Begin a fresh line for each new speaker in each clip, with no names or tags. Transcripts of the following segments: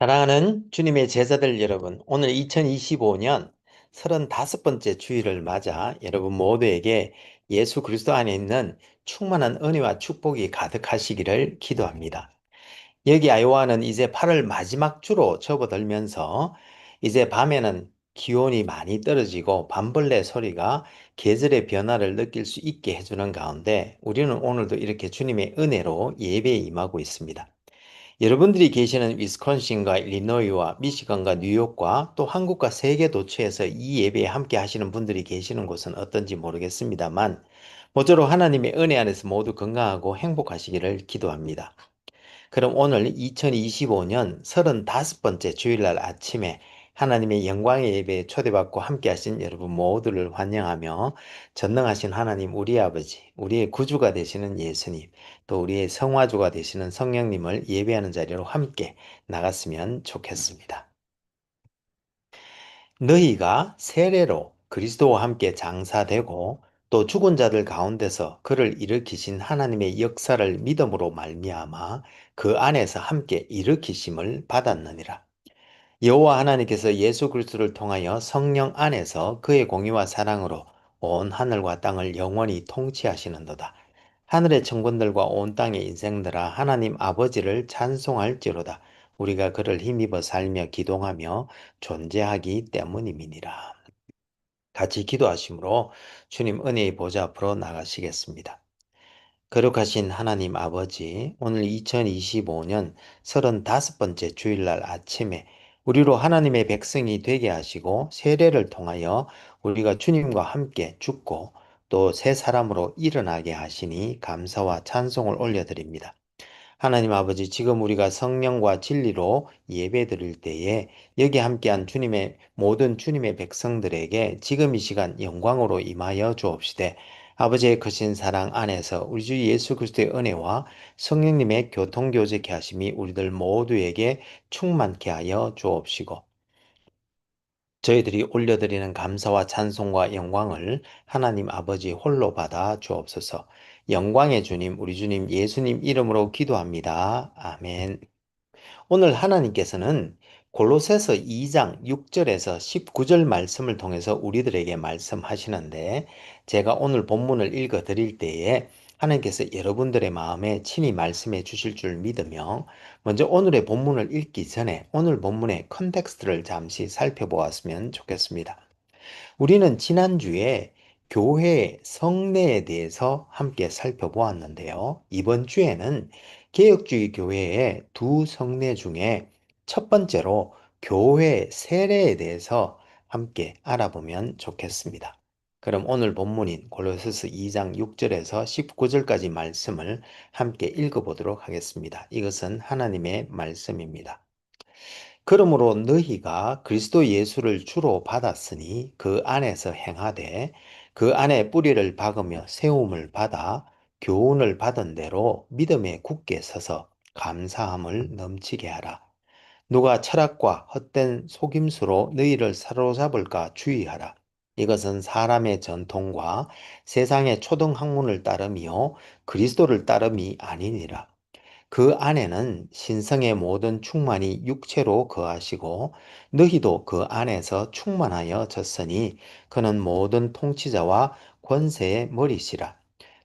사랑하는 주님의 제자들 여러분, 오늘 2025년 35번째 주일을 맞아 여러분 모두에게 예수 그리스도 안에 있는 충만한 은혜와 축복이 가득하시기를 기도합니다. 여기 아이오와는 이제 8월 마지막 주로 접어들면서 이제 밤에는 기온이 많이 떨어지고 밤벌레 소리가 계절의 변화를 느낄 수 있게 해주는 가운데 우리는 오늘도 이렇게 주님의 은혜로 예배에 임하고 있습니다. 여러분들이 계시는 위스콘신과 일리노이와 미시건과 뉴욕과 또 한국과 세계 도처에서 이 예배에 함께 하시는 분들이 계시는 곳은 어떤지 모르겠습니다만 모쪼록 하나님의 은혜 안에서 모두 건강하고 행복하시기를 기도합니다. 그럼 오늘 2025년 35번째 주일날 아침에 하나님의 영광의 예배에 초대받고 함께 하신 여러분 모두를 환영하며 전능하신 하나님 우리 아버지, 우리의 구주가 되시는 예수님, 또 우리의 성화주가 되시는 성령님을 예배하는 자리로 함께 나갔으면 좋겠습니다. 너희가 세례로 그리스도와 함께 장사되고 또 죽은 자들 가운데서 그를 일으키신 하나님의 역사를 믿음으로 말미암아 그 안에서 함께 일으키심을 받았느니라. 여호와 하나님께서 예수 그리스도를 통하여 성령 안에서 그의 공의와 사랑으로 온 하늘과 땅을 영원히 통치하시는도다. 하늘의 천군들과 온 땅의 인생들아 하나님 아버지를 찬송할지로다. 우리가 그를 힘입어 살며 기동하며 존재하기 때문임이니라. 같이 기도하심으로 주님 은혜의 보좌 앞으로 나가시겠습니다. 거룩하신 하나님 아버지, 오늘 2025년 35번째 주일날 아침에 우리로 하나님의 백성이 되게 하시고 세례를 통하여 우리가 주님과 함께 죽고 또 새 사람으로 일어나게 하시니 감사와 찬송을 올려드립니다. 하나님 아버지, 지금 우리가 성령과 진리로 예배드릴 때에 여기 함께한 주님의 모든 주님의 백성들에게 지금 이 시간 영광으로 임하여 주옵시되 아버지의 크신 사랑 안에서 우리 주 예수 그리스도의 은혜와 성령님의 교통교제케 하심이 우리들 모두에게 충만케 하여 주옵시고 저희들이 올려드리는 감사와 찬송과 영광을 하나님 아버지 홀로 받아 주옵소서. 영광의 주님, 우리 주님 예수님 이름으로 기도합니다. 아멘. 오늘 하나님께서는 골로새서 2장 6절에서 19절 말씀을 통해서 우리들에게 말씀하시는데 제가 오늘 본문을 읽어 드릴 때에 하나님께서 여러분들의 마음에 친히 말씀해 주실 줄 믿으며 먼저 오늘의 본문을 읽기 전에 오늘 본문의 컨텍스트를 잠시 살펴보았으면 좋겠습니다. 우리는 지난주에 교회 성례에 대해서 함께 살펴보았는데요. 이번 주에는 개혁주의 교회의 두 성례 중에 첫 번째로 교회 세례에 대해서 함께 알아보면 좋겠습니다. 그럼 오늘 본문인 골로새서 2장 6절에서 19절까지 말씀을 함께 읽어보도록 하겠습니다. 이것은 하나님의 말씀입니다. 그러므로 너희가 그리스도 예수를 주로 받았으니 그 안에서 행하되 그 안에 뿌리를 박으며 세움을 받아 교훈을 받은 대로 믿음에 굳게 서서 감사함을 넘치게 하라. 누가 철학과 헛된 속임수로 너희를 사로잡을까 주의하라. 이것은 사람의 전통과 세상의 초등학문을 따름이요 그리스도를 따름이 아니니라. 그 안에는 신성의 모든 충만이 육체로 거하시고 너희도 그 안에서 충만하여 졌으니 그는 모든 통치자와 권세의 머리시라.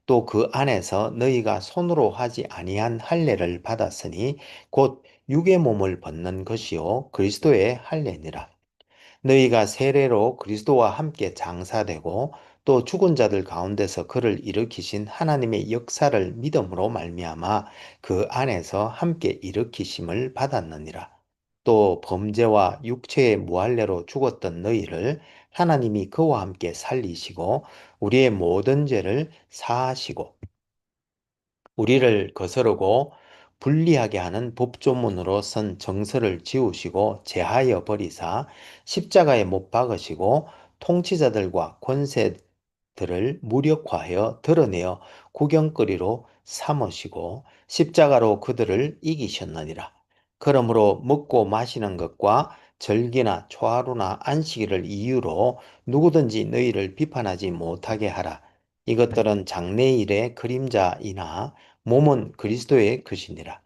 또 그 안에서 너희가 손으로 하지 아니한 할례를 받았으니 곧 육의 몸을 벗는 것이요 그리스도의 할례니라. 너희가 세례로 그리스도와 함께 장사되고 또 죽은 자들 가운데서 그를 일으키신 하나님의 역사를 믿음으로 말미암아 그 안에서 함께 일으키심을 받았느니라. 또 범죄와 육체의 무할례로 죽었던 너희를 하나님이 그와 함께 살리시고 우리의 모든 죄를 사하시고 우리를 거스르고 불리하게 하는 법조문으로 선 정서를 지우시고 제하여 버리사 십자가에 못 박으시고 통치자들과 권세들을 무력화하여 드러내어 구경거리로 삼으시고 십자가로 그들을 이기셨느니라. 그러므로 먹고 마시는 것과 절기나 초하루나 안식일을 이유로 누구든지 너희를 비판하지 못하게 하라. 이것들은 장래일의 그림자이나 몸은 그리스도의 것이니라.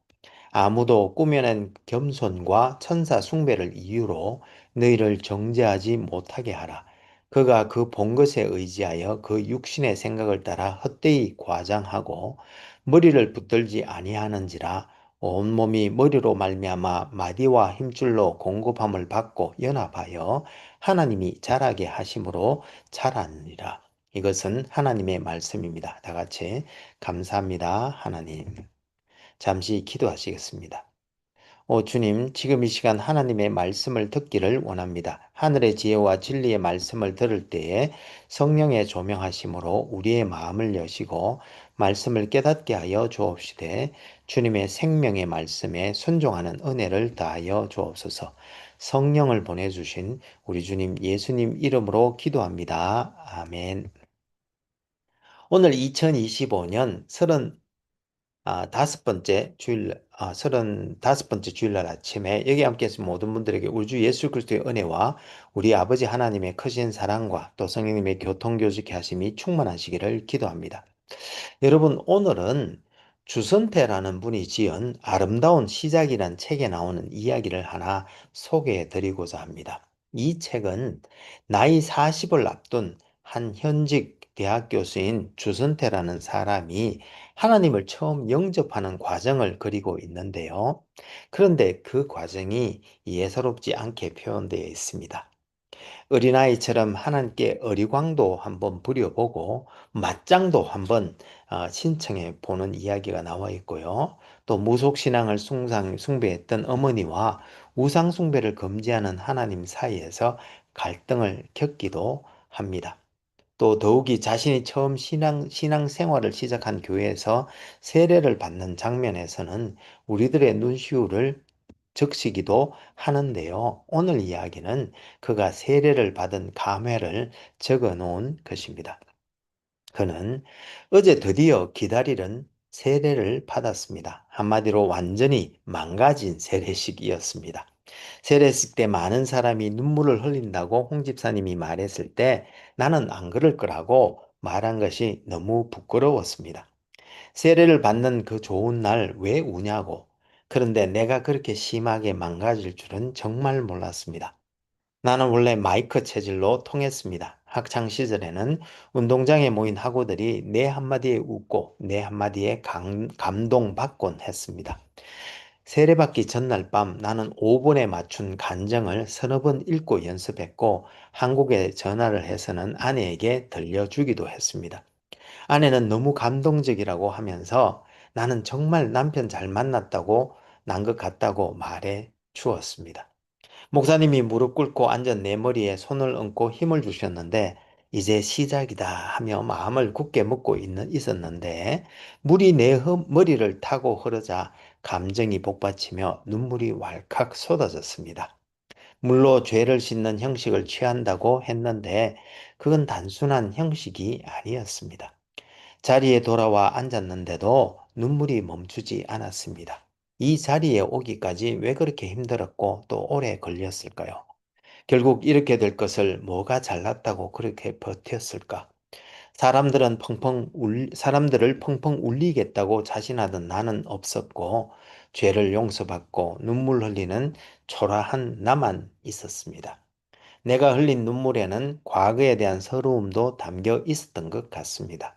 아무도 꾸며낸 겸손과 천사 숭배를 이유로 너희를 정죄하지 못하게 하라. 그가 그 본 것에 의지하여 그 육신의 생각을 따라 헛되이 과장하고 머리를 붙들지 아니하는지라. 온몸이 머리로 말미암아 마디와 힘줄로 공급함을 받고 연합하여 하나님이 자라게 하심으로 자라느니라. 이것은 하나님의 말씀입니다. 다 같이 감사합니다, 하나님. 잠시 기도하시겠습니다. 오 주님, 지금 이 시간 하나님의 말씀을 듣기를 원합니다. 하늘의 지혜와 진리의 말씀을 들을 때에 성령의 조명하심으로 우리의 마음을 여시고 말씀을 깨닫게 하여 주옵시되 주님의 생명의 말씀에 순종하는 은혜를 다하여 주옵소서. 성령을 보내주신 우리 주님 예수님 이름으로 기도합니다. 아멘. 오늘 2025년 35번째 주일날 아침에 여기 함께 해주신 모든 분들에게 우리 주 예수 그리스도의 은혜와 우리 아버지 하나님의 크신 사랑과 또 성령님의 교통교주케 하심이 충만하시기를 기도합니다. 여러분, 오늘은 주선태라는 분이 지은 아름다운 시작이란 책에 나오는 이야기를 하나 소개해 드리고자 합니다. 이 책은 나이 40을 앞둔 한 현직 대학 교수인 주선태라는 사람이 하나님을 처음 영접하는 과정을 그리고 있는데요. 그런데 그 과정이 예사롭지 않게 표현되어 있습니다. 어린아이처럼 하나님께 어리광도 한번 부려보고 맞짱도 한번 신청해 보는 이야기가 나와 있고요. 또 무속신앙을 숭배했던 어머니와 우상숭배를 금지하는 하나님 사이에서 갈등을 겪기도 합니다. 또 더욱이 자신이 처음 신앙생활을 시작한 교회에서 세례를 받는 장면에서는 우리들의 눈시울을 적시기도 하는데요. 오늘 이야기는 그가 세례를 받은 감회를 적어 놓은 것입니다. 그는 어제 드디어 기다리던 세례를 받았습니다. 한마디로 완전히 망가진 세례식이었습니다. 세례식 때 많은 사람이 눈물을 흘린다고 홍 집사님이 말했을 때 나는 안 그럴 거라고 말한 것이 너무 부끄러웠습니다. 세례를 받는 그 좋은 날 왜 우냐고. 그런데 내가 그렇게 심하게 망가질 줄은 정말 몰랐습니다. 나는 원래 마이크 체질로 통했습니다. 학창 시절에는 운동장에 모인 학우들이 내 한마디에 웃고 내 한마디에 감동받곤 했습니다. 세례받기 전날 밤 나는 5분에 맞춘 간정을 서너 번 읽고 연습했고 한국에 전화를 해서는 아내에게 들려주기도 했습니다. 아내는 너무 감동적이라고 하면서 나는 정말 남편 잘 만났다고 난 것 같다고 말해 주었습니다. 목사님이 무릎 꿇고 앉아 내 머리에 손을 얹고 힘을 주셨는데 이제 시작이다 하며 마음을 굳게 먹고 있었는데 물이 내 머리를 타고 흐르자 감정이 복받치며 눈물이 왈칵 쏟아졌습니다. 물로 죄를 씻는 형식을 취한다고 했는데 그건 단순한 형식이 아니었습니다. 자리에 돌아와 앉았는데도 눈물이 멈추지 않았습니다. 이 자리에 오기까지 왜 그렇게 힘들었고 또 오래 걸렸을까요? 결국 이렇게 될 것을 뭐가 잘났다고 그렇게 버텼을까? 사람들을 펑펑 울리겠다고 자신하던 나는 없었고 죄를 용서받고 눈물 흘리는 초라한 나만 있었습니다. 내가 흘린 눈물에는 과거에 대한 서러움도 담겨 있었던 것 같습니다.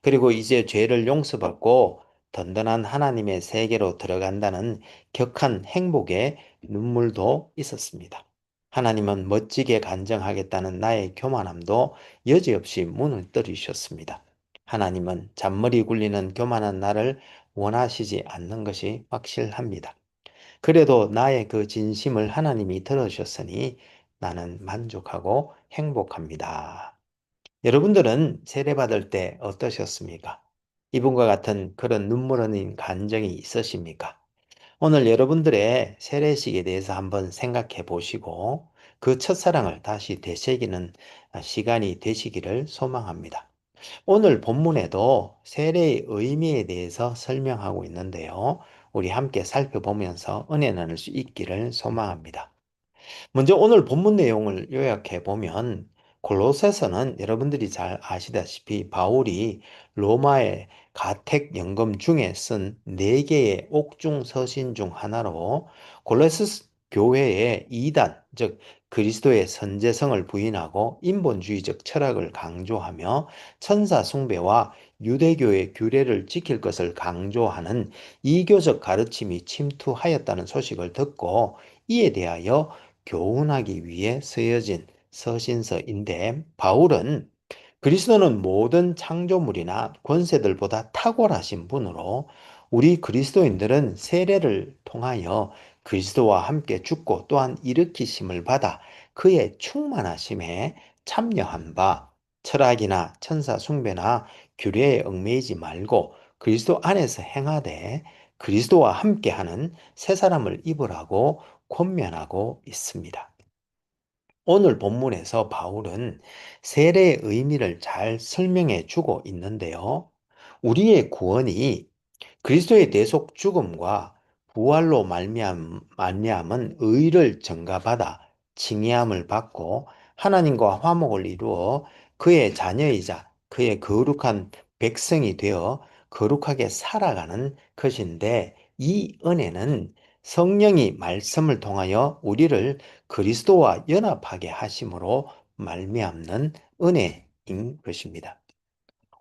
그리고 이제 죄를 용서받고 든든한 하나님의 세계로 들어간다는 격한 행복의 눈물도 있었습니다. 하나님은 멋지게 간정하겠다는 나의 교만함도 여지없이 무너뜨리셨습니다. 하나님은 잔머리 굴리는 교만한 나를 원하시지 않는 것이 확실합니다. 그래도 나의 그 진심을 하나님이 들으셨으니 나는 만족하고 행복합니다. 여러분들은 세례받을 때 어떠셨습니까? 이분과 같은 그런 눈물 흘린 감정이 있으십니까? 오늘 여러분들의 세례식에 대해서 한번 생각해 보시고 그 첫사랑을 다시 되새기는 시간이 되시기를 소망합니다. 오늘 본문에도 세례의 의미에 대해서 설명하고 있는데요. 우리 함께 살펴보면서 은혜 나눌 수 있기를 소망합니다. 먼저 오늘 본문 내용을 요약해 보면 골로새서는 여러분들이 잘 아시다시피 바울이 로마에 가택연금 중에 쓴 네 개의 옥중 서신 중 하나로 골로새 교회의 이단, 즉 그리스도의 선제성을 부인하고 인본주의적 철학을 강조하며 천사 숭배와 유대교의 규례를 지킬 것을 강조하는 이교적 가르침이 침투하였다는 소식을 듣고 이에 대하여 교훈하기 위해 쓰여진 서신서인데, 바울은 그리스도는 모든 창조물이나 권세들보다 탁월하신 분으로 우리 그리스도인들은 세례를 통하여 그리스도와 함께 죽고 또한 일으키심을 받아 그의 충만하심에 참여한 바, 철학이나 천사 숭배나 규례에 얽매이지 말고 그리스도 안에서 행하되 그리스도와 함께하는 새 사람을 입으라고 권면하고 있습니다. 오늘 본문에서 바울은 세례의 의미를 잘 설명해 주고 있는데요. 우리의 구원이 그리스도의 대속 죽음과 부활로 말미암은 의를 전가받아 칭의함을 받고 하나님과 화목을 이루어 그의 자녀이자 그의 거룩한 백성이 되어 거룩하게 살아가는 것인데, 이 은혜는 성령이 말씀을 통하여 우리를 그리스도와 연합하게 하심으로 말미암는 은혜인 것입니다.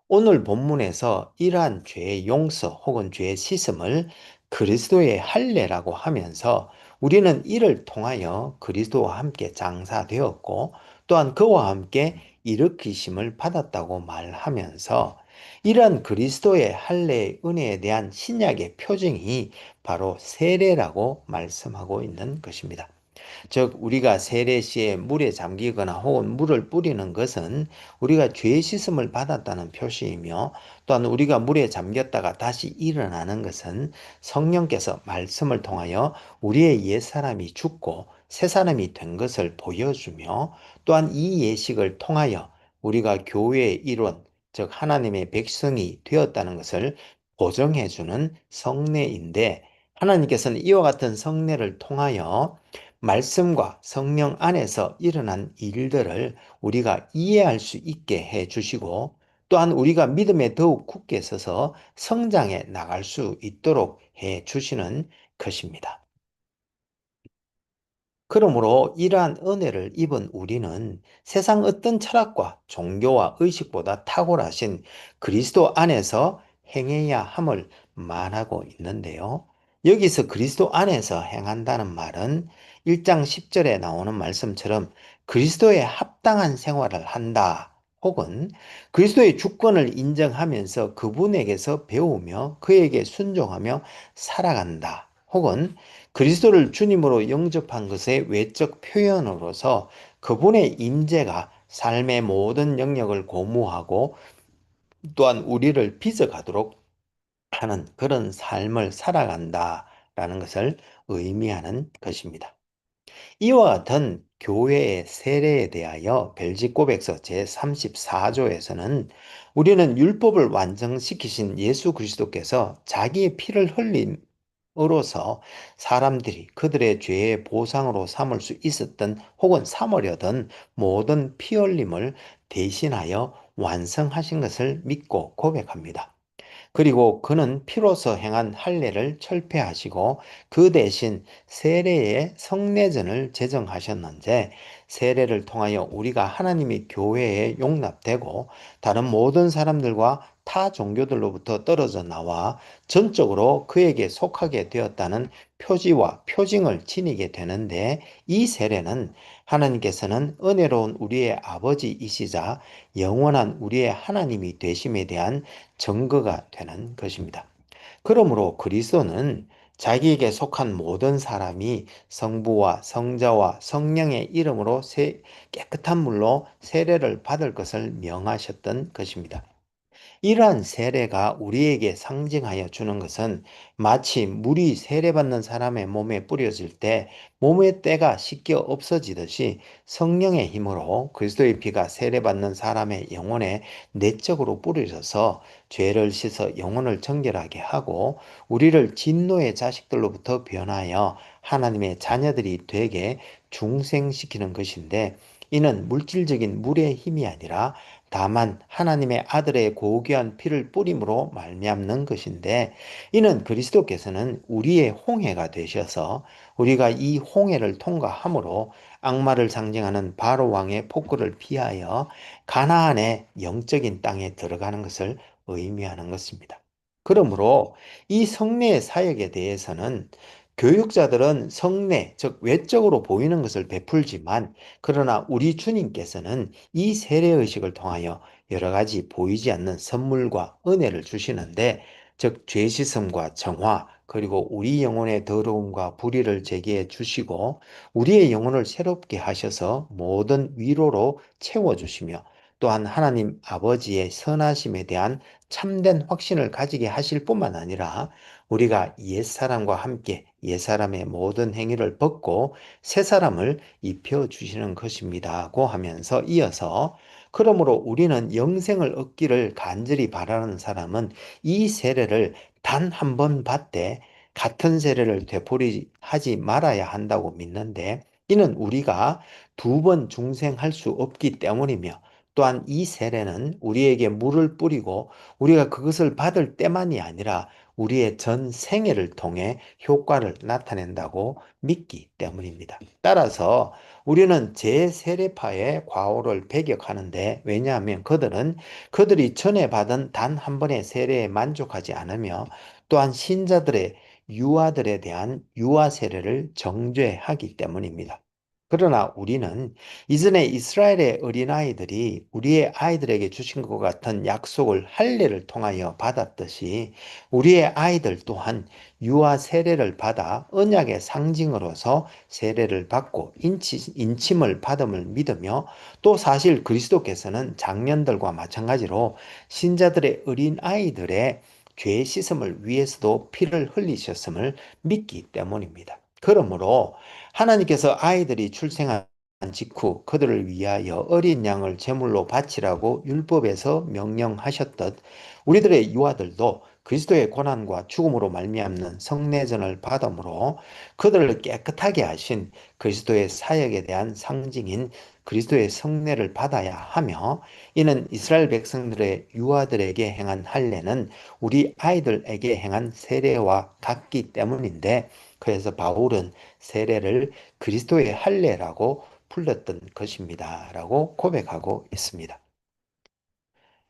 오늘 본문에서 이러한 죄의 용서 혹은 죄의 씻음을 그리스도의 할례라고 하면서 우리는 이를 통하여 그리스도와 함께 장사되었고 또한 그와 함께 일으키심을 받았다고 말하면서, 이러한 그리스도의 할례의 은혜에 대한 신약의 표징이 바로 세례라고 말씀하고 있는 것입니다. 즉 우리가 세례 시에 물에 잠기거나 혹은 물을 뿌리는 것은 우리가 죄 씻음을 받았다는 표시이며, 또한 우리가 물에 잠겼다가 다시 일어나는 것은 성령께서 말씀을 통하여 우리의 옛사람이 죽고 새 사람이 된 것을 보여주며, 또한 이 예식을 통하여 우리가 교회의 일원, 즉 하나님의 백성이 되었다는 것을 보정해주는 성례인데, 하나님께서는 이와 같은 성례를 통하여 말씀과 성령 안에서 일어난 일들을 우리가 이해할 수 있게 해 주시고, 또한 우리가 믿음에 더욱 굳게 서서 성장해 나갈 수 있도록 해 주시는 것입니다. 그러므로 이러한 은혜를 입은 우리는 세상 어떤 철학과 종교와 의식보다 탁월하신 그리스도 안에서 행해야 함을 말하고 있는데요. 여기서 그리스도 안에서 행한다는 말은 1장 10절에 나오는 말씀처럼 그리스도에 합당한 생활을 한다, 혹은 그리스도의 주권을 인정하면서 그분에게서 배우며 그에게 순종하며 살아간다, 혹은 그리스도를 주님으로 영접한 것의 외적 표현으로서 그분의 임재가 삶의 모든 영역을 고무하고 또한 우리를 빚어가도록 하는 그런 삶을 살아간다라는 것을 의미하는 것입니다. 이와 같은 교회의 세례에 대하여 별직고백서 제34조에서는 우리는 율법을 완성시키신 예수 그리스도께서 자기의 피를 흘림으로써 사람들이 그들의 죄의 보상으로 삼을 수 있었던 혹은 삼으려던 모든 피 흘림을 대신하여 완성하신 것을 믿고 고백합니다. 그리고 그는 피로서 행한 할례를 철폐하시고 그 대신 세례의 성례전을 제정하셨는데, 세례를 통하여 우리가 하나님의 교회에 용납되고 다른 모든 사람들과 타 종교들로부터 떨어져 나와 전적으로 그에게 속하게 되었다는 표지와 표징을 지니게 되는데, 이 세례는 하나님께서는 은혜로운 우리의 아버지이시자 영원한 우리의 하나님이 되심에 대한 증거가 되는 것입니다. 그러므로 그리스도는 자기에게 속한 모든 사람이 성부와 성자와 성령의 이름으로 깨끗한 물로 세례를 받을 것을 명하셨던 것입니다. 이러한 세례가 우리에게 상징하여 주는 것은 마치 물이 세례받는 사람의 몸에 뿌려질 때 몸의 때가 씻겨 없어지듯이 성령의 힘으로 그리스도의 피가 세례받는 사람의 영혼에 내적으로 뿌려져서 죄를 씻어 영혼을 정결하게 하고 우리를 진노의 자식들로부터 변하여 하나님의 자녀들이 되게 중생시키는 것인데, 이는 물질적인 물의 힘이 아니라 다만 하나님의 아들의 고귀한 피를 뿌림으로 말미암는 것인데, 이는 그리스도께서는 우리의 홍해가 되셔서 우리가 이 홍해를 통과함으로 악마를 상징하는 바로 왕의 폭거를 피하여 가나안의 영적인 땅에 들어가는 것을 의미하는 것입니다. 그러므로 이 성례의 사역에 대해서는 교육자들은 성례, 즉 외적으로 보이는 것을 베풀지만, 그러나 우리 주님께서는 이 세례의식을 통하여 여러 가지 보이지 않는 선물과 은혜를 주시는데, 즉 죄 씻음과 정화, 그리고 우리 영혼의 더러움과 불의를 제기해 주시고 우리의 영혼을 새롭게 하셔서 모든 위로로 채워주시며, 또한 하나님 아버지의 선하심에 대한 참된 확신을 가지게 하실 뿐만 아니라 우리가 옛사람과 함께 옛사람의 모든 행위를 벗고 새사람을 입혀주시는 것입니다고 하면서 이어서, 그러므로 우리는 영생을 얻기를 간절히 바라는 사람은 이 세례를 단 한 번 받되 같은 세례를 되풀이하지 말아야 한다고 믿는데, 이는 우리가 두 번 중생할 수 없기 때문이며, 또한 이 세례는 우리에게 물을 뿌리고 우리가 그것을 받을 때만이 아니라 우리의 전 생애를 통해 효과를 나타낸다고 믿기 때문입니다. 따라서 우리는 제세례파의 과오를 배격하는데, 왜냐하면 그들이 전에 받은 단 한 번의 세례에 만족하지 않으며, 또한 신자들의 유아들에 대한 유아 세례를 정죄하기 때문입니다. 그러나 우리는 이전에 이스라엘의 어린아이들이 우리의 아이들에게 주신 것 같은 약속을 할례를 통하여 받았듯이, 우리의 아이들 또한 유아 세례를 받아 언약의 상징으로서 세례를 받고 인침을 받음을 믿으며, 또 사실 그리스도께서는 장년들과 마찬가지로 신자들의 어린아이들의 죄 씻음을 위해서도 피를 흘리셨음을 믿기 때문입니다. 그러므로 하나님께서 아이들이 출생한 직후 그들을 위하여 어린 양을 제물로 바치라고 율법에서 명령하셨듯, 우리들의 유아들도 그리스도의 고난과 죽음으로 말미암는 성례전을 받음으로 그들을 깨끗하게 하신 그리스도의 사역에 대한 상징인 그리스도의 성례를 받아야 하며, 이는 이스라엘 백성들의 유아들에게 행한 할례는 우리 아이들에게 행한 세례와 같기 때문인데, 그래서 바울은 세례를 그리스도의 할례라고 불렀던 것입니다 라고 고백하고 있습니다.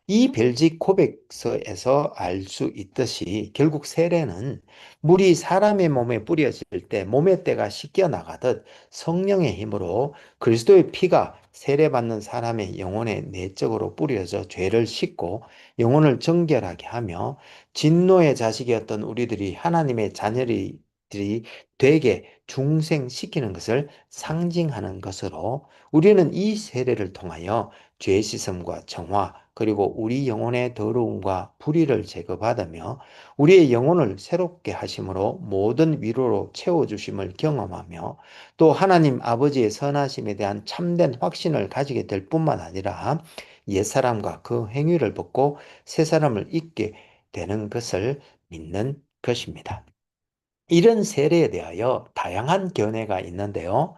이 별직 고백서에서 알 수 있듯이, 결국 세례는 물이 사람의 몸에 뿌려질 때 몸의 때가 씻겨 나가듯 성령의 힘으로 그리스도의 피가 세례받는 사람의 영혼에 내적으로 뿌려져 죄를 씻고 영혼을 정결하게 하며, 진노의 자식이었던 우리들이 하나님의 자녀들이 되게 중생시키는 것을 상징하는 것으로, 우리는 이 세례를 통하여 죄 씻음과 정화, 그리고 우리 영혼의 더러움과 불의를 제거받으며 우리의 영혼을 새롭게 하심으로 모든 위로로 채워주심을 경험하며, 또 하나님 아버지의 선하심에 대한 참된 확신을 가지게 될 뿐만 아니라 옛사람과 그 행위를 벗고 새사람을 입게 되는 것을 믿는 것입니다. 이런 세례에 대하여 다양한 견해가 있는데요.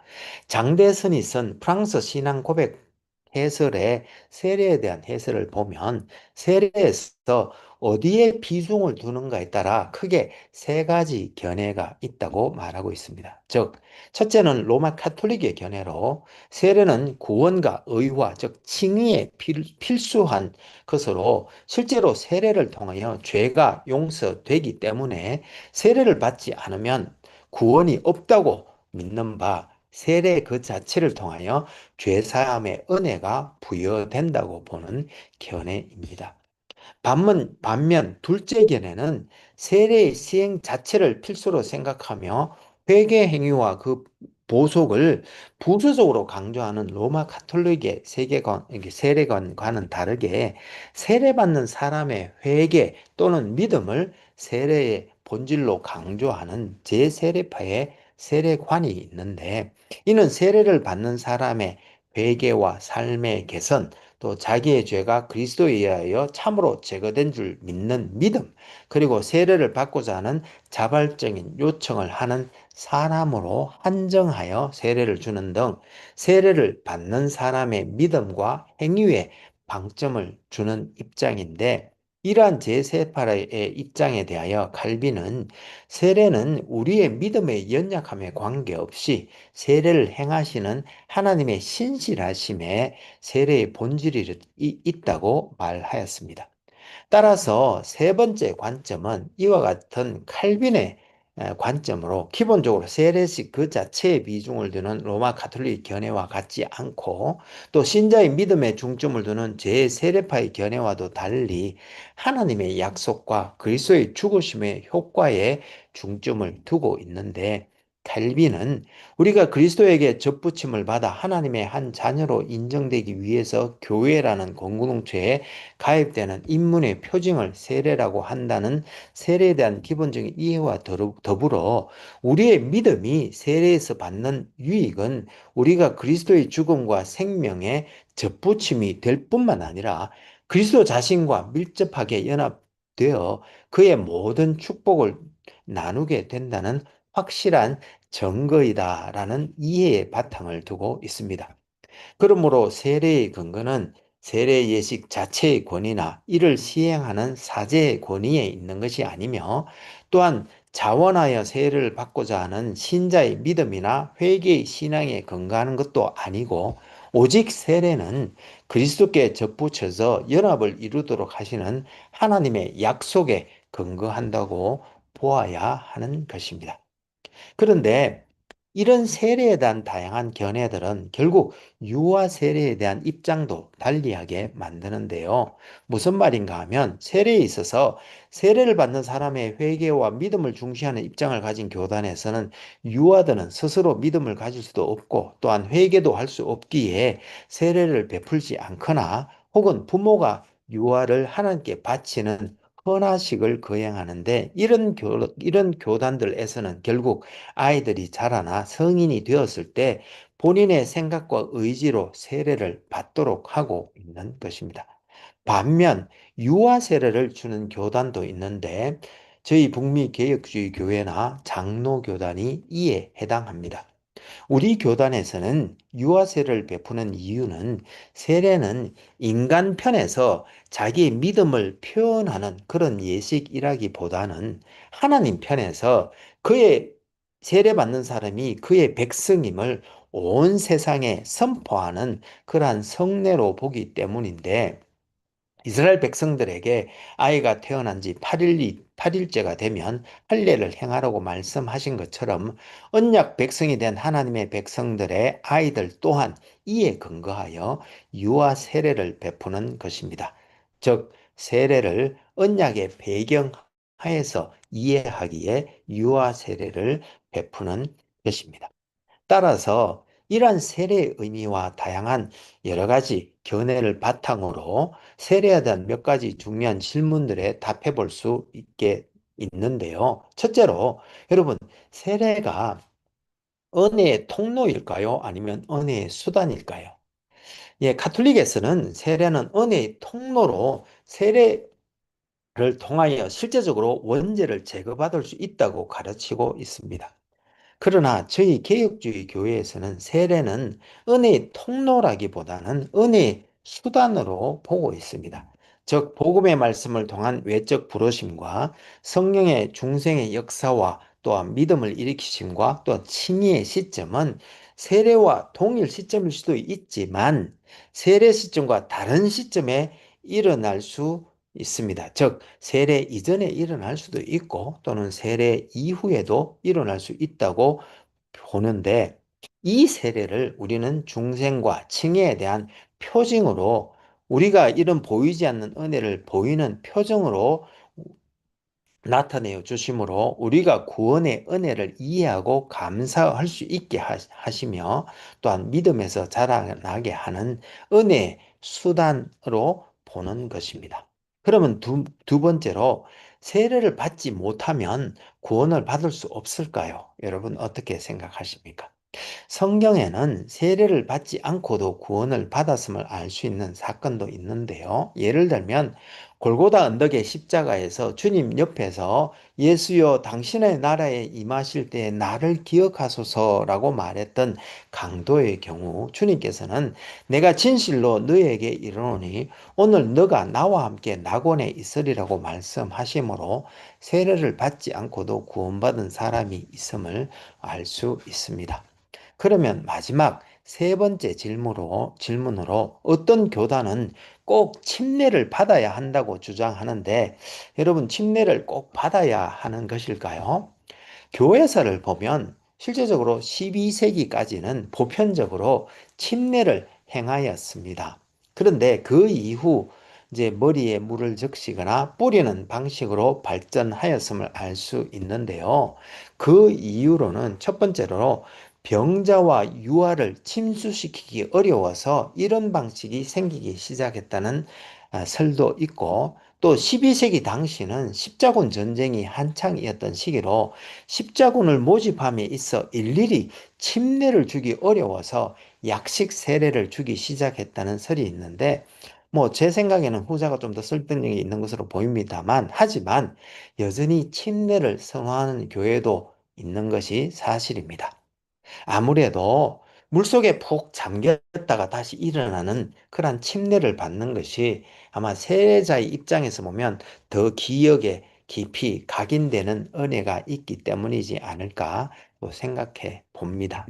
장대선이 쓴 프랑스 신앙 고백 해설의 세례에 대한 해설을 보면, 세례에서 어디에 비중을 두는가에 따라 크게 세 가지 견해가 있다고 말하고 있습니다. 즉, 첫째는 로마 카톨릭의 견해로 세례는 구원과 의화, 즉 칭의에 필수한 것으로, 실제로 세례를 통하여 죄가 용서되기 때문에 세례를 받지 않으면 구원이 없다고 믿는 바, 세례 그 자체를 통하여 죄사함의 은혜가 부여된다고 보는 견해입니다. 반면 둘째 견해는 세례의 시행 자체를 필수로 생각하며 회개 행위와 그 보속을 부수적으로 강조하는 로마 카톨릭의 세계관, 세례관과는 다르게, 세례받는 사람의 회개 또는 믿음을 세례의 본질로 강조하는 제세례파의 세례관이 있는데, 이는 세례를 받는 사람의 회개와 삶의 개선, 또 자기의 죄가 그리스도에 의하여 참으로 제거된 줄 믿는 믿음, 그리고 세례를 받고자 하는 자발적인 요청을 하는 사람으로 한정하여 세례를 주는 등, 세례를 받는 사람의 믿음과 행위에 방점을 주는 입장인데, 이러한 제3파의 입장에 대하여 칼빈은 세례는 우리의 믿음의 연약함에 관계없이 세례를 행하시는 하나님의 신실하심에 세례의 본질이 있다고 말하였습니다. 따라서 세 번째 관점은 이와 같은 칼빈의 관점으로 기본적으로 세례식 그 자체의 비중을 두는 로마 가톨릭 견해와 같지 않고, 또 신자의 믿음에 중점을 두는 제세례파의 견해와도 달리 하나님의 약속과 그리스도의 죽으심의 효과에 중점을 두고 있는데, 칼빈은 우리가 그리스도에게 접붙임을 받아 하나님의 한 자녀로 인정되기 위해서 교회라는 공동체에 가입되는 인문의 표징을 세례라고 한다는 세례에 대한 기본적인 이해와 더불어 우리의 믿음이 세례에서 받는 유익은 우리가 그리스도의 죽음과 생명에 접붙임이 될 뿐만 아니라 그리스도 자신과 밀접하게 연합되어 그의 모든 축복을 나누게 된다는 확실한 증거이다라는 이해의 바탕을 두고 있습니다. 그러므로 세례의 근거는 세례 예식 자체의 권위나 이를 시행하는 사제의 권위에 있는 것이 아니며, 또한 자원하여 세례를 받고자 하는 신자의 믿음이나 회개의 신앙에 근거하는 것도 아니고, 오직 세례는 그리스도께 접붙여서 연합을 이루도록 하시는 하나님의 약속에 근거한다고 보아야 하는 것입니다. 그런데 이런 세례에 대한 다양한 견해들은 결국 유아 세례에 대한 입장도 달리하게 만드는데요. 무슨 말인가 하면, 세례에 있어서 세례를 받는 사람의 회개와 믿음을 중시하는 입장을 가진 교단에서는 유아들은 스스로 믿음을 가질 수도 없고 또한 회개도 할 수 없기에 세례를 베풀지 않거나, 혹은 부모가 유아를 하나님께 바치는 헌화식을 거행하는데, 이런 교단들에서는 결국 아이들이 자라나 성인이 되었을 때 본인의 생각과 의지로 세례를 받도록 하고 있는 것입니다. 반면 유아 세례를 주는 교단도 있는데, 저희 북미 개혁주의 교회나 장로교단이 이에 해당합니다. 우리 교단에서는 유아세를 베푸는 이유는, 세례는 인간 편에서 자기의 믿음을 표현하는 그런 예식이라기보다는 하나님 편에서 그의 세례받는 사람이 그의 백성임을 온 세상에 선포하는 그러한 성례로 보기 때문인데, 이스라엘 백성들에게 아이가 태어난 지 8일째가 되면 할례를 행하라고 말씀하신 것처럼, 언약 백성이 된 하나님의 백성들의 아이들 또한 이에 근거하여 유아 세례를 베푸는 것입니다. 즉, 세례를 언약의 배경 하에서 이해하기에 유아 세례를 베푸는 것입니다. 따라서 이러한 세례의 의미와 다양한 여러 가지 견해를 바탕으로 세례에 대한 몇 가지 중요한 질문들에 답해 볼 수 있게 있는데요. 첫째로, 여러분, 세례가 은혜의 통로일까요? 아니면 은혜의 수단일까요? 예, 가톨릭에서는 세례는 은혜의 통로로, 세례를 통하여 실제적으로 원죄를 제거받을 수 있다고 가르치고 있습니다. 그러나 저희 개혁주의 교회에서는 세례는 은혜의 통로라기보다는 은혜의 수단으로 보고 있습니다. 즉, 복음의 말씀을 통한 외적 부르심과 성령의 중생의 역사와 또한 믿음을 일으키심과 또 칭의의 시점은 세례와 동일 시점일 수도 있지만, 세례 시점과 다른 시점에 일어날 수 있습니다. 즉, 세례 이전에 일어날 수도 있고 또는 세례 이후에도 일어날 수 있다고 보는데, 이 세례를 우리는 중생과 칭의에 대한 표징으로, 우리가 이런 보이지 않는 은혜를 보이는 표정으로 나타내어 주심으로 우리가 구원의 은혜를 이해하고 감사할 수 있게 하시며, 또한 믿음에서 자라나게 하는 은혜의 수단으로 보는 것입니다. 그러면 두 번째로, 세례를 받지 못하면 구원을 받을 수 없을까요? 여러분, 어떻게 생각하십니까? 성경에는 세례를 받지 않고도 구원을 받았음을 알 수 있는 사건도 있는데요. 예를 들면 골고다 언덕의 십자가에서 주님 옆에서 예수여 당신의 나라에 임하실 때에 나를 기억하소서라고 말했던 강도의 경우 주님께서는 내가 진실로 너에게 이르노니 오늘 너가 나와 함께 낙원에 있으리라고 말씀하시므로 세례를 받지 않고도 구원받은 사람이 있음을 알 수 있습니다. 그러면 마지막 세 번째 질문으로 어떤 교단은 꼭 침례를 받아야 한다고 주장하는데 여러분 침례를 꼭 받아야 하는 것일까요? 교회사를 보면 실제적으로 12세기까지는 보편적으로 침례를 행하였습니다. 그런데 그 이후 이제 머리에 물을 적시거나 뿌리는 방식으로 발전하였음을 알 수 있는데요. 그 이유로는 첫 번째로 병자와 유아를 침수시키기 어려워서 이런 방식이 생기기 시작했다는 설도 있고 또 12세기 당시는 십자군 전쟁이 한창이었던 시기로 십자군을 모집함에 있어 일일이 침례를 주기 어려워서 약식 세례를 주기 시작했다는 설이 있는데 뭐 제 생각에는 후자가 좀 더 설득력이 있는 것으로 보입니다만 하지만 여전히 침례를 선호하는 교회도 있는 것이 사실입니다. 아무래도 물속에 푹 잠겼다가 다시 일어나는 그런 침례를 받는 것이 아마 세례자의 입장에서 보면 더 기억에 깊이 각인되는 은혜가 있기 때문이지 않을까 생각해 봅니다.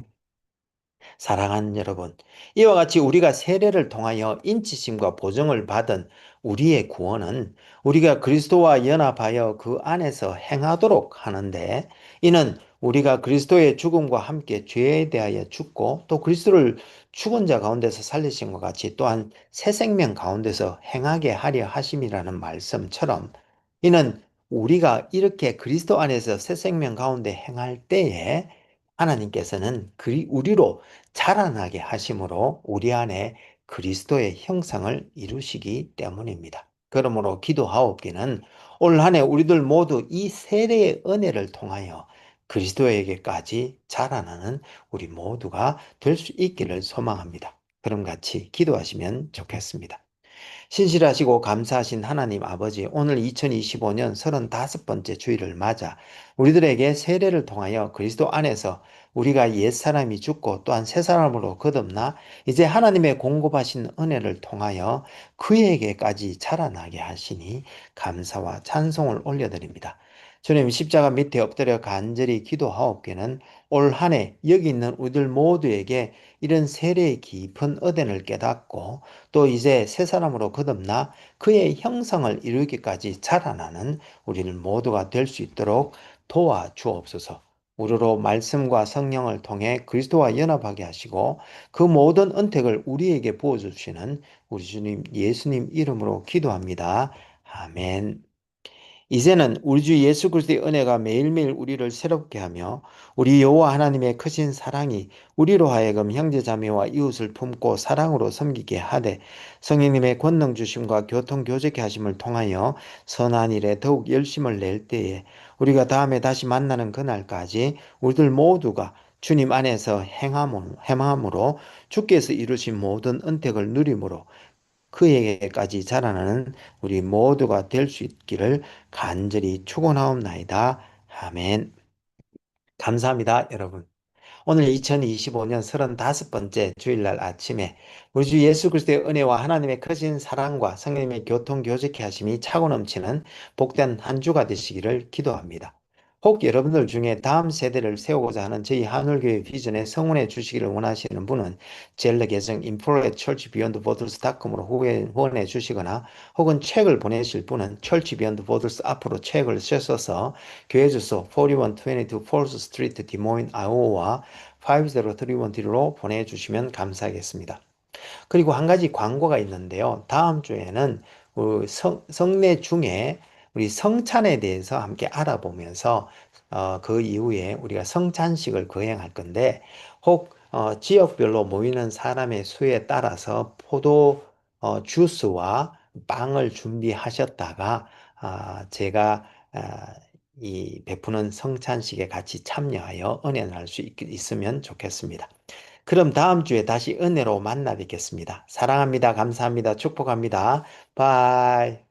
사랑하는 여러분, 이와 같이 우리가 세례를 통하여 인치심과 보증을 받은 우리의 구원은 우리가 그리스도와 연합하여 그 안에서 행하도록 하는데 이는 우리가 그리스도의 죽음과 함께 죄에 대하여 죽고 또 그리스도를 죽은 자 가운데서 살리신 것 같이 또한 새 생명 가운데서 행하게 하려 하심이라는 말씀처럼 이는 우리가 이렇게 그리스도 안에서 새 생명 가운데 행할 때에 하나님께서는 우리로 자라나게 하심으로 우리 안에 그리스도의 형상을 이루시기 때문입니다. 그러므로 기도하옵기는 올 한 해 우리들 모두 이 세례의 은혜를 통하여 그리스도에게까지 자라나는 우리 모두가 될 수 있기를 소망합니다. 그럼 같이 기도하시면 좋겠습니다. 신실하시고 감사하신 하나님 아버지, 오늘 2025년 35번째 주일을 맞아 우리들에게 세례를 통하여 그리스도 안에서 우리가 옛사람이 죽고 또한 새사람으로 거듭나 이제 하나님의 공급하신 은혜를 통하여 그에게까지 자라나게 하시니 감사와 찬송을 올려드립니다. 주님 십자가 밑에 엎드려 간절히 기도하옵기는 올 한 해 여기 있는 우리들 모두에게 이런 세례의 깊은 은혜를 깨닫고 또 이제 새 사람으로 거듭나 그의 형상을 이루기까지 자라나는 우리는 모두가 될 수 있도록 도와주옵소서. 우리로 말씀과 성령을 통해 그리스도와 연합하게 하시고 그 모든 은택을 우리에게 부어주시는 우리 주님 예수님 이름으로 기도합니다. 아멘. 이제는 우리 주 예수 그리스도의 은혜가 매일매일 우리를 새롭게 하며 우리 여호와 하나님의 크신 사랑이 우리로 하여금 형제자매와 이웃을 품고 사랑으로 섬기게 하되 성령님의 권능 주심과 교통 교제케 하심을 통하여 선한 일에 더욱 열심을 낼 때에 우리가 다음에 다시 만나는 그날까지 우리들 모두가 주님 안에서 행함으로 주께서 이루신 모든 은택을 누림으로 그에게까지 자라나는 우리 모두가 될 수 있기를 간절히 축원하옵나이다. 아멘. 감사합니다, 여러분. 오늘 2025년 35번째 주일날 아침에 우리 주 예수 그리스도의 은혜와 하나님의 크신 사랑과 성령님의 교통 교제케 하심이 차고 넘치는 복된 한 주가 되시기를 기도합니다. 혹 여러분들 중에 다음 세대를 세우고자 하는 저희 한울교회 비전에 성원해 주시기를 원하시는 분은 젤러 계정 info@churchbeyondborders.com으로 후원해 주시거나 혹은 책을 보내실 분은 Church Beyond Borders 앞으로 책을 쓰셔서 교회 주소 4122 Falls Street, 디모인, 아이오와 5031D로 보내주시면 감사하겠습니다. 그리고 한 가지 광고가 있는데요. 다음 주에는 성례 중에 우리 성찬에 대해서 함께 알아보면서 그 이후에 우리가 성찬식을 거행할 건데 혹 지역별로 모이는 사람의 수에 따라서 포도 주스와 빵을 준비하셨다가 제가 이 베푸는 성찬식에 같이 참여하여 은혜 나눌 수 있으면 좋겠습니다. 그럼 다음 주에 다시 은혜로 만나 뵙겠습니다. 사랑합니다. 감사합니다. 축복합니다. 바이.